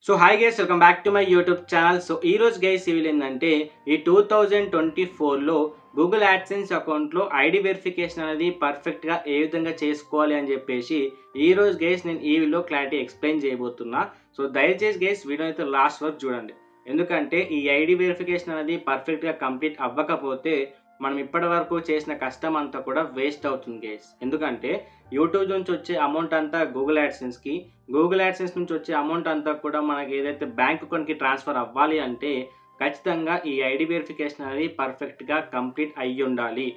So hi guys, welcome back to my YouTube channel. So ఈ రోజు guys ఇవి ఏంటంటే ఈ 2024లో గూగుల్ యాడ్సెన్స్ అకౌంట్లో ఐడి వెరిఫికేషన్ అనేది పర్ఫెక్ట్గా ఏ విధంగా చేసుకోవాలి అని చెప్పేసి ఈ రోజు గైస్ నేను ఈ వీడియోలో క్లారిటీ ఎక్స్ప్లెయిన్ చేయబోతున్నా. సో దయచేసి గైస్ వీడియో అయితే లాస్ట్ వరకు చూడండి, ఎందుకంటే ఈ ఐడి వెరిఫికేషన్ అనేది పర్ఫెక్ట్గా కంప్లీట్ అవ్వకపోతే మనం ఇప్పటి వరకు చేసిన కష్టం అంతా కూడా వేస్ట్ అవుతుంది గైస్. ఎందుకంటే యూట్యూబ్ నుంచి వచ్చే అమౌంట్ అంతా గూగుల్ యాడ్సెన్స్కి, గూగుల్ యాడ్సెన్స్ నుంచి వచ్చే అమౌంట్ అంతా కూడా మనకి ఏదైతే బ్యాంక్ అకౌంట్కి ట్రాన్స్ఫర్ అవ్వాలి అంటే ఖచ్చితంగా ఈ ఐడి వెరిఫికేషన్ అనేది పర్ఫెక్ట్గా కంప్లీట్ అయ్యి ఉండాలి,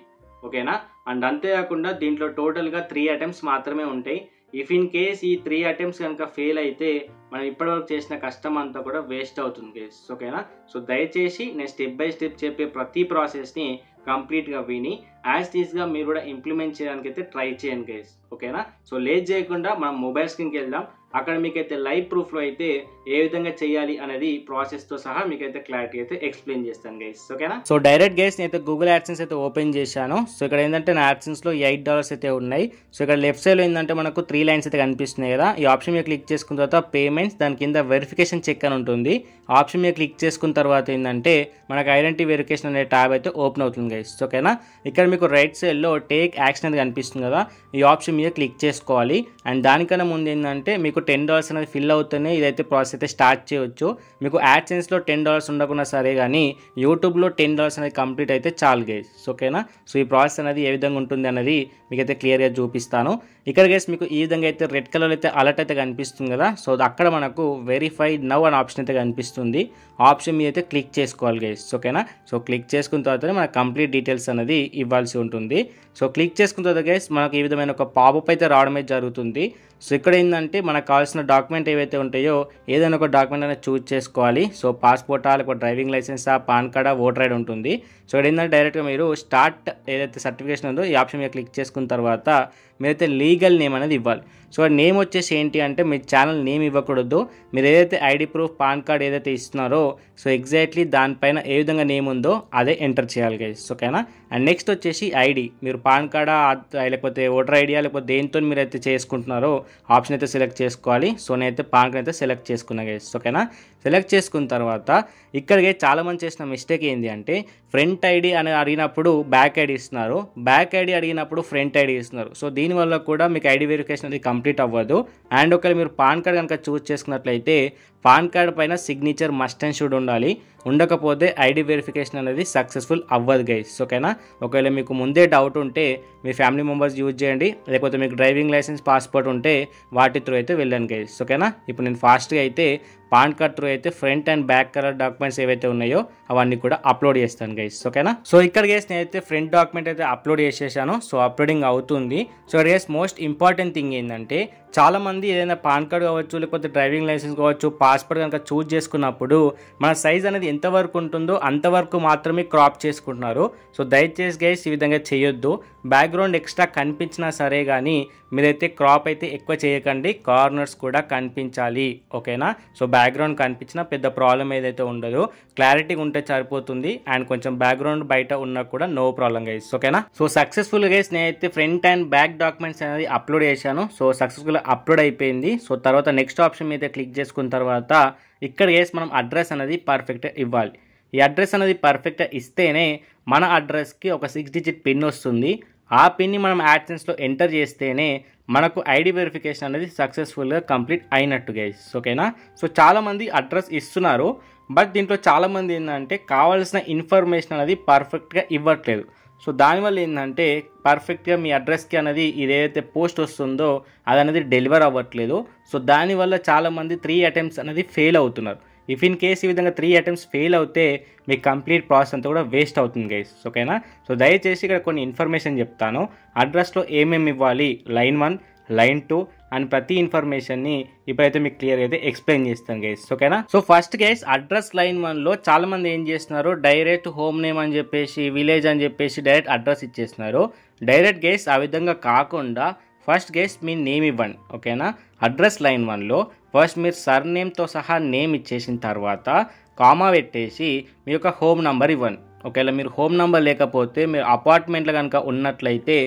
ఓకేనా. అండ్ అంతేకాకుండా దీంట్లో టోటల్గా 3 అటెంప్ట్స్ మాత్రమే ఉంటాయి. ఇఫ్ ఇన్ కేస్ ఈ 3 అటెంప్ట్స్ కనుక ఫెయిల్ అయితే మనం ఇప్పటివరకు చేసిన కష్టం అంతా కూడా వేస్ట్ అవుతుంది గైస్, ఓకేనా. సో దయచేసి నేను స్టెప్ బై స్టెప్ చెప్పే ప్రతి ప్రాసెస్ని కంప్లీట్గా విని యాజ్ టీస్గా మీరు కూడా ఇంప్లిమెంట్ చేయడానికి అయితే ట్రై చేయండి గైస్, ఓకేనా. సో లేట్ చేయకుండా మనం మొబైల్ స్క్రీన్కి వెళ్దాం. అక్కడ మీకైతే లైవ్ ప్రూఫ్లో అయితే ఏ విధంగా చేయాలి అనేది ప్రాసెస్తో సహా మీకైతే క్లారిటీ అయితే ఎక్స్ప్లెయిన్ చేస్తాను గైస్, ఓకేనా. సో డైరెక్ట్ గైస్ నేనైతే గూగుల్ యాడ్సెన్స్ అయితే ఓపెన్ చేశాను. సో ఇక్కడ ఏంటంటే నా యాడ్సెన్స్లో $8 అయితే ఉన్నాయి. సో ఇక్కడ లెఫ్ట్ సైడ్లో ఏంటంటే మనకు 3 లైన్స్ అయితే కనిపిస్తున్నాయి కదా. ఈ ఆప్షన్ మీద క్లిక్ చేసుకున్న తర్వాత పేమెంట్స్, దాని కింద వెరిఫికేషన్ చెక్ అని ఉంటుంది. ఆప్షన్ మీద క్లిక్ చేసుకున్న తర్వాత ఏంటంటే మనకు ఐడెంటిటీ వెరిఫికేషన్ అనే ట్యాబ్ అయితే ఓపెన్ అవుతుంది గైస్, ఓకేనా. ఇక్కడ మీకు రైట్ సైడ్లో టేక్ యాక్షన్ అనేది కనిపిస్తుంది కదా, ఈ ఆప్షన్ మీద క్లిక్ చేసుకోవాలి. అండ్ దానికన్నా ముందు ఏంటంటే మీకు $10 అనేది ఫిల్ అవుతూనే ఇదైతే ప్రాసెస్ అయితే స్టార్ట్ చేయవచ్చు. మీకు యాడ్సెన్స్లో $10 ఉండకుండా సరే, కానీ యూట్యూబ్లో $10 అనేది కంప్లీట్ అయితే చాలు గైస్, ఓకేనా. సో ఈ ప్రాసెస్ అనేది ఏ విధంగా ఉంటుంది అనేది మీకైతే క్లియర్గా చూపిస్తాను. ఇక్కడ గైస్ మీకు ఈ విధంగా అయితే రెడ్ కలర్ అయితే అలర్ట్ అయితే కనిపిస్తుంది కదా. సో అక్కడ మనకు వెరిఫై నౌ అనే ఆప్షన్ అయితే కనిపిస్తుంది. ఆప్షన్ మీద అయితే క్లిక్ చేసుకోవాలి గైస్, ఓకేనా. సో క్లిక్ చేసుకున్న తర్వాత మనకు కంప్లీట్ డీటెయిల్స్ అనేది ఇవ్వాల్సి ఉంటుంది. సో క్లిక్ చేసుకున్న తర్వాత గైస్ మనకు ఈ విధమైన ఒక పాపప్ అయితే రావడం అయితే జరుగుతుంది. సో ఇక్కడ ఏంటంటే మనకు కావాల్సిన డాక్యుమెంట్ ఏవైతే ఉంటాయో ఏదైనా ఒక డాక్యుమెంట్ అనేది చూజ్ చేసుకోవాలి. సో పాస్పోర్టా, లేకపోతే డ్రైవింగ్ లైసెన్సా, పాన్ కార్డా, ఓటర్ ఐడి ఉంటుంది. సో ఇక్కడ ఏంటంటే డైరెక్ట్గా మీరు స్టార్ట్ ఏదైతే సర్టిఫికేషన్ ఉందో ఈ ఆప్షన్ మీద క్లిక్ చేసుకున్న తర్వాత మీరైతే లీగల్ నేమ్ అనేది ఇవ్వాలి. సో నేమ్ వచ్చేసి ఏంటి అంటే మీ ఛానల్ నేమ్ ఇవ్వకూడదు. మీరు ఏదైతే ఐడి ప్రూఫ్, పాన్ కార్డ్ ఏదైతే ఇస్తున్నారో సో ఎగ్జాక్ట్లీ దానిపైన ఏ విధంగా నేమ్ ఉందో అదే ఎంటర్ చేయాలి గైస్, ఓకేనా. అండ్ నెక్స్ట్ వచ్చేసి ఐడి, మీరు పాన్ కార్డా లేకపోతే ఓటర్ ఐడియా లేకపోతే దేనితో మీరు అయితే చేసుకుంటున్నారో ఆప్షన్ అయితే సెలెక్ట్ చేసుకోవాలి. సో నేనైతే పాన్ కార్డ్ అయితే సెలెక్ట్ చేసుకున్నా గైస్, ఓకేనా. సెలెక్ట్ చేసుకున్న తర్వాత ఇక్కడికి చాలామంది చేసిన మిస్టేక్ ఏంటి అంటే ఫ్రంట్ ఐడి అని అడిగినప్పుడు బ్యాక్ ఐడి ఇస్తున్నారు, బ్యాక్ ఐడి అడిగినప్పుడు ఫ్రంట్ ఐడి ఇస్తున్నారు. సో దీనివల్ల కూడా మీకు ఐడి వెరిఫికేషన్ అనేది కంప్లీట్ అవ్వదు. అండ్ ఒకవేళ మీరు పాన్ కార్డ్ కనుక చూస్ చేసుకున్నట్లయితే పాన్ కార్డ్ పైన సిగ్నేచర్ మస్ట్ అండ్ షుడ్ ఉండాలి. ఉండకపోతే ఐడి వెరిఫికేషన్ అనేది సక్సెస్ఫుల్ అవ్వదు గైస్, ఓకేనా. ఒకవేళ మీకు ముందే డౌట్ ఉంటే మీ ఫ్యామిలీ మెంబర్స్ యూజ్ చేయండి, లేకపోతే మీకు డ్రైవింగ్ లైసెన్స్, పాస్పోర్ట్ ఉంటే వాటి త్రూ అయితే వెళ్ళండి గైస్, ఓకేనా. ఇప్పుడు నేను ఫాస్ట్గా అయితే పాన్ కార్డ్ త్రూ అయితే front and back colour documents ఏవైతే ఉన్నాయో అవన్నీ కూడా అప్లోడ్ చేస్తాను గైస్, ఓకేనా. సో ఇక్కడ గైస్ నేనైతే ఫ్రంట్ డాక్యుమెంట్ అయితే అప్లోడ్ చేసేసాను. సో అప్లోడింగ్ అవుతుంది. So guys most important thing ఏంటంటే చాలామంది ఏదైనా పాన్ కార్డ్ కావచ్చు, లేకపోతే డ్రైవింగ్ లైసెన్స్ కావచ్చు, పాస్పోర్ట్ కనుక చూజ్ చేసుకున్నప్పుడు మన సైజ్ అనేది ఎంతవరకు ఉంటుందో అంతవరకు మాత్రమే క్రాప్ చేసుకుంటున్నారు. సో దయచేసి గైస్ ఈ విధంగా చేయొద్దు. బ్యాక్గ్రౌండ్ ఎక్స్ట్రా కనిపించినా సరే కానీ మీరైతే క్రాప్ అయితే ఎక్కువ చేయకండి, కార్నర్స్ కూడా కనిపించాలి, ఓకేనా. సో బ్యాక్గ్రౌండ్ కనిపించినా పెద్ద ప్రాబ్లం ఏదైతే ఉండదు, క్లారిటీగా ఉంటే సరిపోతుంది. అండ్ కొంచెం బ్యాక్గ్రౌండ్ బయట ఉన్నా కూడా నో ప్రాబ్లం గైస్, ఓకేనా. సో సక్సెస్ఫుల్ గైస్ నేనైతే ఫ్రంట్ అండ్ బ్యాక్ డాక్యుమెంట్స్ అనేది అప్లోడ్ చేశాను. సో సక్సెస్ఫుల్ అప్లోడ్ అయిపోయింది. సో తర్వాత నెక్స్ట్ ఆప్షన్ మీద క్లిక్ చేసుకున్న తర్వాత ఇక్కడ గైస్ మనం అడ్రస్ అనేది పర్ఫెక్ట్గా ఇవ్వాలి. ఈ అడ్రస్ అనేది పర్ఫెక్ట్గా ఇస్తేనే మన అడ్రస్కి ఒక 6 డిజిట్ పిన్ వస్తుంది. ఆ పిన్ని మనం యాడ్సెన్స్లో ఎంటర్ చేస్తేనే మనకు ఐడి వెరిఫికేషన్ అనేది సక్సెస్ఫుల్గా కంప్లీట్ అయినట్టు గైస్, ఓకేనా. సో చాలామంది అడ్రస్ ఇస్తున్నారు, బట్ దీంట్లో చాలామంది ఏంటంటే కావాల్సిన ఇన్ఫర్మేషన్ అనేది పర్ఫెక్ట్గా ఇవ్వట్లేదు. సో దానివల్ల ఏంటంటే పర్ఫెక్ట్గా మీ అడ్రస్కి అనేది ఇదేదైతే పోస్ట్ వస్తుందో అది అనేది డెలివర్ అవ్వట్లేదు. సో దానివల్ల చాలామంది 3 అటెంప్ట్స్ అనేది ఫెయిల్ అవుతున్నారు. ఇఫ్ ఇన్ కేస్ ఈ విధంగా 3 అటెంప్ట్స్ ఫెయిల్ అవుతే మీ కంప్లీట్ ప్రాసెస్ అంతా కూడా వేస్ట్ అవుతుంది గైస్, ఓకేనా. సో దయచేసి ఇక్కడ కొన్ని ఇన్ఫర్మేషన్ చెప్తాను. అడ్రస్లో ఏమేమి ఇవ్వాలి, లైన్ 1, లైన్ 2 అని ప్రతి ఇన్ఫర్మేషన్ని ఇప్పుడైతే మీకు క్లియర్గా అయితే ఎక్స్ప్లెయిన్ చేస్తాను గైస్, ఓకేనా. So first guys address line 1లో చాలామంది ఏం చేస్తున్నారు, డైరెక్ట్ హోమ్ నేమ్ అని చెప్పేసి, విలేజ్ అని చెప్పేసి డైరెక్ట్ అడ్రస్ ఇచ్చేస్తున్నారు. డైరెక్ట్ గైస్ ఆ విధంగా కాకుండా ఫస్ట్ గైస్ మీ నేమ్ ఇవ్వండి, ఓకేనా. అడ్రస్ లైన్ 1లో ఫస్ట్ మీరు సర్ నేమ్తో సహా నేమ్ ఇచ్చేసిన తర్వాత కామా పెట్టేసి మీ యొక్క హోమ్ నంబర్ ఇవ్వండి. ఒకవేళ మీరు హోమ్ నంబర్ లేకపోతే మీరు అపార్ట్మెంట్లో కనుక ఉన్నట్లయితే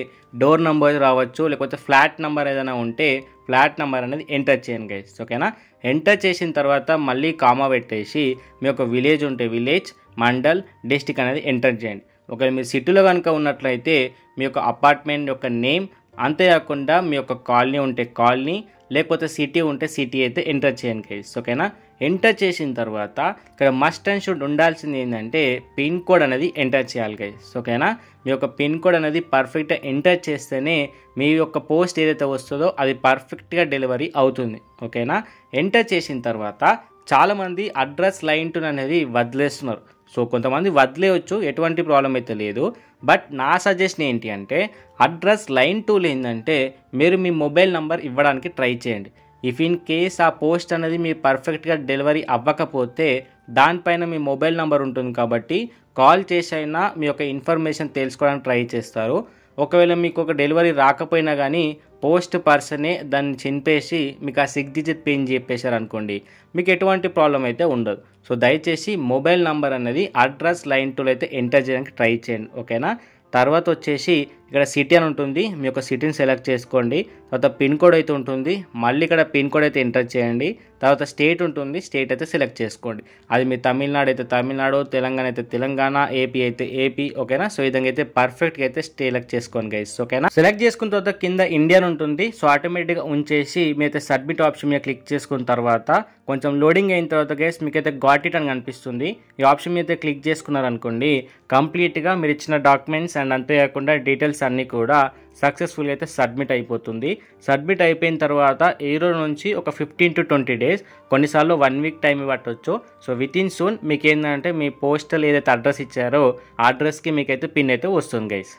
డోర్ నంబర్ రావచ్చు, లేకపోతే ఫ్లాట్ నంబర్ ఏదైనా ఉంటే ఫ్లాట్ నెంబర్ అనేది ఎంటర్ చేయండి గైస్. ఓకేనా, ఎంటర్ చేసిన తర్వాత మళ్ళీ కామా పెట్టేసి మీ యొక్క విలేజ్ ఉంటే విలేజ్, మండల్, డిస్టిక్ అనేది ఎంటర్ చేయండి. ఒకవేళ మీరు సిటీలో కనుక ఉన్నట్లయితే మీ యొక్క అపార్ట్మెంట్ యొక్క నేమ్, అంతేకాకుండా మీ యొక్క కాలనీ ఉంటే కాలనీ, లేకపోతే సిటీ ఉంటే సిటీ అయితే ఎంటర్ చేయండి గైస్. ఓకేనా, ఎంటర్ చేసిన తర్వాత ఇక్కడ మస్ట్ అండ్ షుడ్ ఉండాల్సింది ఏంటంటే పిన్ కోడ్ అనేది ఎంటర్ చేయాలి గైస్. ఓకేనా, మీ యొక్క పిన్ కోడ్ అనేది పర్ఫెక్ట్గా ఎంటర్ చేస్తేనే మీ యొక్క పోస్ట్ ఏదైతే వస్తుందో అది పర్ఫెక్ట్గా డెలివరీ అవుతుంది. ఓకేనా, ఎంటర్ చేసిన తర్వాత చాలామంది అడ్రస్ లైన్ టూన్ అనేది వదిలేస్తున్నారు. సో కొంతమంది వదిలేయచ్చు, ఎటువంటి ప్రాబ్లం అయితే లేదు. బట్ నా సజెషన్ ఏంటి అంటే అడ్రస్ లైన్ టూల్ ఏంటంటే మీరు మీ మొబైల్ నెంబర్ ఇవ్వడానికి ట్రై చేయండి. ఇఫ్ ఇన్ కేస్ ఆ పోస్ట్ అనేది మీరు పర్ఫెక్ట్గా డెలివరీ అవ్వకపోతే దానిపైన మీ మొబైల్ నెంబర్ ఉంటుంది కాబట్టి కాల్ చేసైనా మీ యొక్క ఇన్ఫర్మేషన్ తెలుసుకోవడానికి ట్రై చేస్తారు. ఒకవేళ మీకు ఒక డెలివరీ రాకపోయినా కానీ పోస్ట్ పర్సనే దాన్ని చింపేసి మీకు ఆ 6 డిజిట్ పిన్ చెప్పేశారు అనుకోండి, మీకు ఎటువంటి ప్రాబ్లం అయితే ఉండదు. సో దయచేసి మొబైల్ నెంబర్ అనేది అడ్రస్ లైన్ టూల్ అయితే ఎంటర్ చేయడానికి ట్రై చేయండి. ఓకేనా, తర్వాత వచ్చేసి ఇక్కడ సిటీ అని ఉంటుంది, మీ యొక్క సిటీని సెలెక్ట్ చేసుకోండి. తర్వాత పిన్ కోడ్ అయితే ఉంటుంది, మళ్ళీ ఇక్కడ పిన్ కోడ్ అయితే ఎంటర్ చేయండి. తర్వాత స్టేట్ ఉంటుంది, స్టేట్ అయితే సెలెక్ట్ చేసుకోండి. అది మీ తమిళనాడు అయితే తమిళనాడు, తెలంగాణ అయితే తెలంగాణ, ఏపీ అయితే ఏపీ. ఓకేనా, సో ఈ విధంగా అయితే పర్ఫెక్ట్గా అయితే సెలెక్ట్ చేసుకోండి గైస్. ఓకేనా, సెలెక్ట్ చేసుకున్న తర్వాత కింద ఇండియన్ ఉంటుంది, సో ఆటోమేటిక్గా ఉంచేసి మీరైతే సబ్మిట్ ఆప్షన్ మీద క్లిక్ చేసుకున్న తర్వాత కొంచెం లోడింగ్ అయిన తర్వాత గైస్ మీకైతే గాట్ ఇట్ అని కనిపిస్తుంది. ఈ ఆప్షన్ మీద క్లిక్ చేసుకున్నారనుకోండి కంప్లీట్గా మీరు ఇచ్చిన డాక్యుమెంట్స్ అండ్ అంతేకాకుండా డీటెయిల్స్ అన్నీ కూడా సక్సెస్ఫుల్గా అయితే సబ్మిట్ అయిపోతుంది. సబ్మిట్ అయిపోయిన తర్వాత ఈ రోజు నుంచి ఒక 15 to 20 days, కొన్నిసార్లు 1 week టైం పట్టవచ్చు. సో విత్ ఇన్ సూన్ మీకు ఏంటంటే మీ పోస్టల్ ఏదైతే అడ్రస్ ఇచ్చారో ఆ అడ్రస్కి మీకైతే పిన్ అయితే వస్తుంది గైస్.